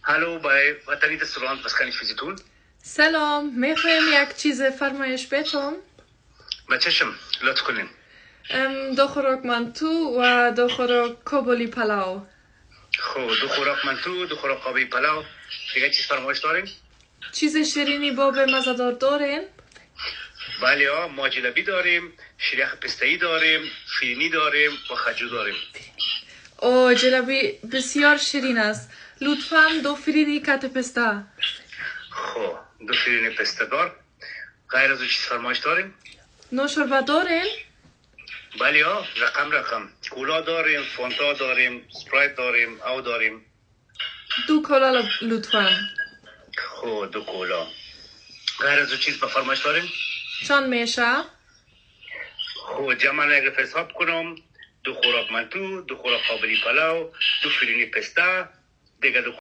Hallo bei Watani Restaurant, was kann ich für Sie tun? سلام، میخوایم یک چیز فرمایش بتم. با چشم لطف کنین. دو خوراک منتو و دو خوراک کابلی پلاو. خب دو خوراک منتو، دو خوراک کابلی پلاو. دیگه چیز فرمایش دارین؟ چیز شیرینی باب مزدار دارین؟ بله ها، ما جلبی داریم، شیرخ پسته‌ای داریم، فیرینی داریم و خجو داریم. او جلبی بسیار شیرین است. لطفاً دو فیرینی کت پسته. خب دو فیرینی پسته دار. غیر از اون چیز فرمایش داریم؟ نوشابه دارین؟ بله ها، رقم کولا داریم، فانتا داریم، اسپرایت داریم، او داریم. دو کولا لطفاً. خب دو کولا. غیر از اون چیز به فرمایش داریم؟ چند میشه؟ خب جمع اگه حساب کنم، دو خوراک منتو، دو خوراک قابلی پلاو، دو فیرینی پسته، دیگه دو